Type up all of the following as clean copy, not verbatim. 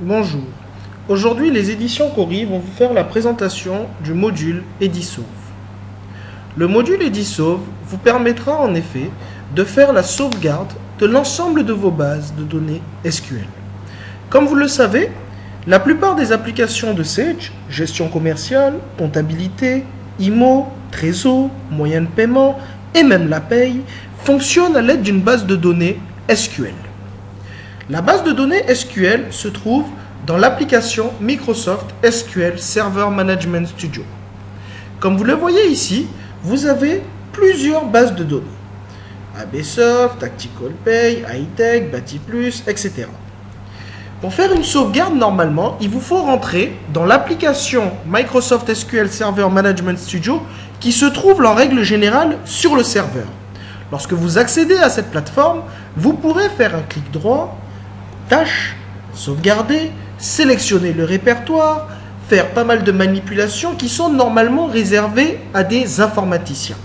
Bonjour. Aujourd'hui, les éditions Cori vont vous faire la présentation du module Edisauve. Le module Edisauve vous permettra en effet de faire la sauvegarde de l'ensemble de vos bases de données SQL. Comme vous le savez, la plupart des applications de Sage, gestion commerciale, comptabilité, IMO, trésor, moyens de paiement et même la paye, fonctionnent à l'aide d'une base de données SQL. La base de données SQL se trouve dans l'application Microsoft SQL Server Management Studio. Comme vous le voyez ici, vous avez plusieurs bases de données. ABSoft, Tactical Pay, Hightech, Batiplus, etc. Pour faire une sauvegarde, normalement, il vous faut rentrer dans l'application Microsoft SQL Server Management Studio qui se trouve en règle générale sur le serveur. Lorsque vous accédez à cette plateforme, vous pourrez faire un clic droit, tâche, sauvegarder, sélectionner le répertoire, faire pas mal de manipulations qui sont normalement réservées à des informaticiens.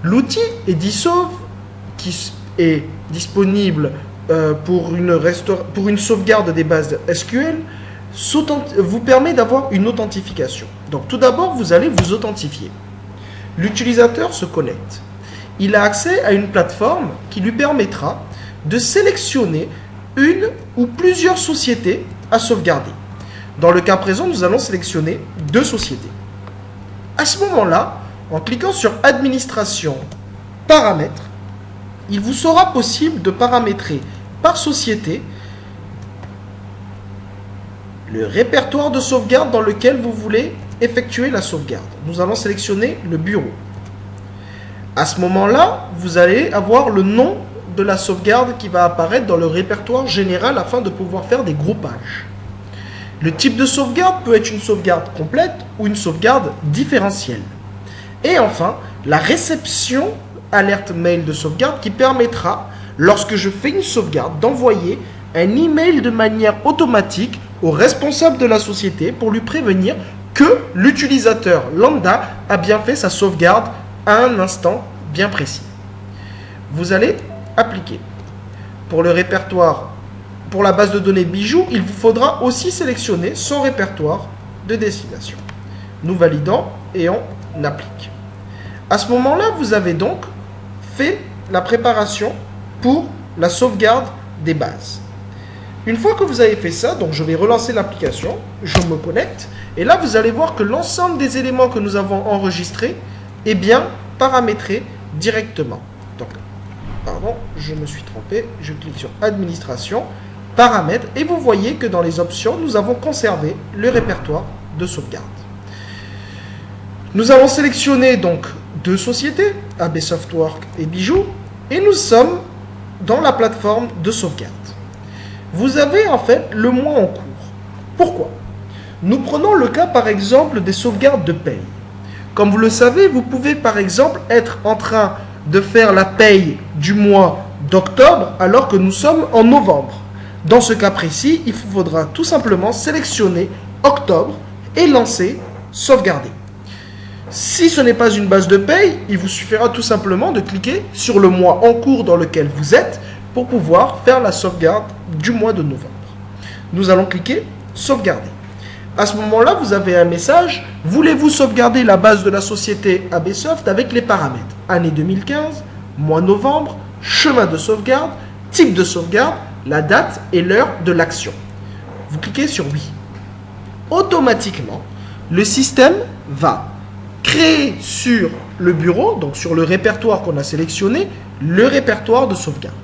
L'outil Edisauve, qui est disponible pour une sauvegarde des bases SQL, vous permet d'avoir une authentification. Donc tout d'abord, vous allez vous authentifier. L'utilisateur se connecte. Il a accès à une plateforme qui lui permettra de sélectionner une ou plusieurs sociétés à sauvegarder. Dans le cas présent, nous allons sélectionner 2 sociétés. À ce moment-là, en cliquant sur Administration, Paramètres, il vous sera possible de paramétrer par société le répertoire de sauvegarde dans lequel vous voulez effectuer la sauvegarde. Nous allons sélectionner le bureau. À ce moment-là, vous allez avoir le nom de la sauvegarde qui va apparaître dans le répertoire général afin de pouvoir faire des groupages. Le type de sauvegarde peut être une sauvegarde complète ou une sauvegarde différentielle. Et enfin, la réception alerte mail de sauvegarde qui permettra, lorsque je fais une sauvegarde, d'envoyer un email de manière automatique au responsable de la société pour lui prévenir que l'utilisateur lambda a bien fait sa sauvegarde à un instant bien précis. Vous allez appliquer. Pour le répertoire, pour la base de données bijoux, il vous faudra aussi sélectionner son répertoire de destination. Nous validons et on applique. À ce moment-là, vous avez donc fait la préparation pour la sauvegarde des bases. Une fois que vous avez fait ça, donc je vais relancer l'application, je me connecte, et là vous allez voir que l'ensemble des éléments que nous avons enregistrés est bien paramétré directement. Donc, pardon, je me suis trompé, je clique sur Administration, Paramètres, et vous voyez que dans les options, nous avons conservé le répertoire de sauvegarde. Nous avons sélectionné donc 2 sociétés, AB Softwork et Bijoux, et nous sommes dans la plateforme de sauvegarde. Vous avez en fait le mois en cours. Pourquoi? Nous prenons le cas par exemple des sauvegardes de paye. Comme vous le savez, vous pouvez par exemple être en train de faire la paye du mois d'octobre alors que nous sommes en novembre. Dans ce cas précis, il vous faudra tout simplement sélectionner octobre et lancer sauvegarder. Si ce n'est pas une base de paye, il vous suffira tout simplement de cliquer sur le mois en cours dans lequel vous êtes pour pouvoir faire la sauvegarde du mois de novembre. Nous allons cliquer sauvegarder. À ce moment-là, vous avez un message. Voulez-vous sauvegarder la base de la société ABSoft avec les paramètres année 2015, mois novembre, chemin de sauvegarde, type de sauvegarde, la date et l'heure de l'action. Vous cliquez sur oui. Automatiquement, le système va créer sur le bureau, donc sur le répertoire qu'on a sélectionné, le répertoire de sauvegarde.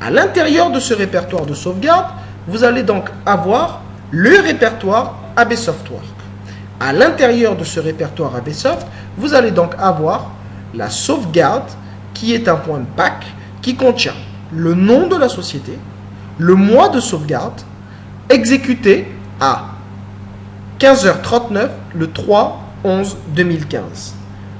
À l'intérieur de ce répertoire de sauvegarde, vous allez donc avoir le répertoire ABSoftwork. À l'intérieur de ce répertoire ABSoft, vous allez donc avoir la sauvegarde qui est un point de pack qui contient le nom de la société, le mois de sauvegarde, exécuté à 15h39 le 3/11/2015.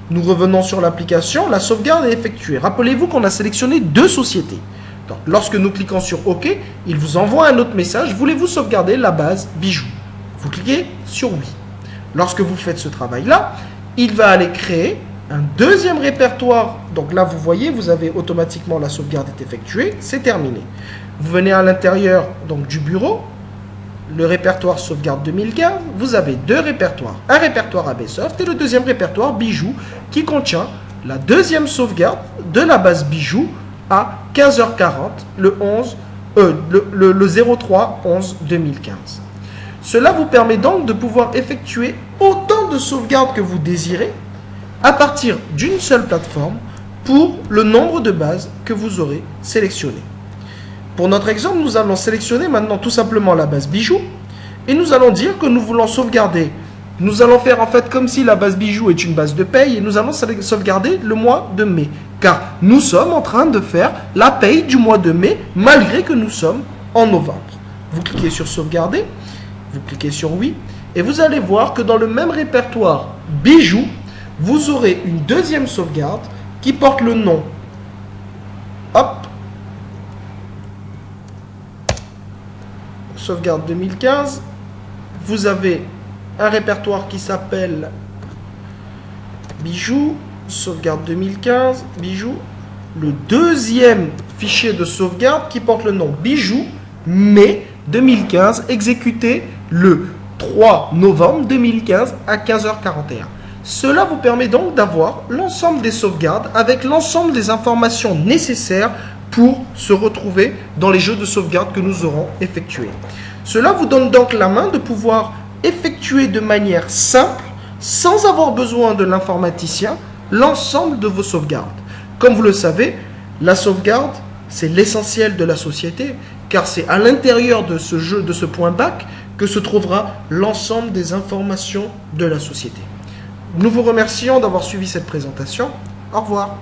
Nous revenons sur l'application, la sauvegarde est effectuée. Rappelez-vous qu'on a sélectionné 2 sociétés. Donc, lorsque nous cliquons sur OK, il vous envoie un autre message. Voulez-vous sauvegarder la base bijoux? Vous cliquez sur oui. Lorsque vous faites ce travail-là, il va aller créer un deuxième répertoire. Donc là, vous voyez, vous avez automatiquement la sauvegarde est effectuée. C'est terminé. Vous venez à l'intérieur donc du bureau. le répertoire sauvegarde 2015, vous avez deux répertoires. Un répertoire ABSoft et le deuxième répertoire Bijou qui contient la deuxième sauvegarde de la base Bijou à 15h40 le 03/11/2015. Cela vous permet donc de pouvoir effectuer autant de sauvegardes que vous désirez à partir d'une seule plateforme pour le nombre de bases que vous aurez sélectionné. Pour notre exemple, nous allons sélectionner maintenant tout simplement la base Bijou et nous allons dire que nous voulons sauvegarder. Nous allons faire en fait comme si la base Bijou est une base de paye et nous allons sauvegarder le mois de mai. Car nous sommes en train de faire la paye du mois de mai malgré que nous sommes en novembre. Vous cliquez sur sauvegarder, vous cliquez sur oui et vous allez voir que dans le même répertoire Bijou, vous aurez une deuxième sauvegarde qui porte le nom. Hop. Sauvegarde 2015. Vous avez un répertoire qui s'appelle Bijou. Sauvegarde 2015. Bijou. Le deuxième fichier de sauvegarde qui porte le nom Bijou, mai 2015, exécuté le 3 novembre 2015 à 15h41. Cela vous permet donc d'avoir l'ensemble des sauvegardes avec l'ensemble des informations nécessaires pour se retrouver dans les jeux de sauvegarde que nous aurons effectués. Cela vous donne donc la main de pouvoir effectuer de manière simple, sans avoir besoin de l'informaticien, l'ensemble de vos sauvegardes. Comme vous le savez, la sauvegarde, c'est l'essentiel de la société, car c'est à l'intérieur de ce jeu, de ce point back, que se trouvera l'ensemble des informations de la société. Nous vous remercions d'avoir suivi cette présentation. Au revoir.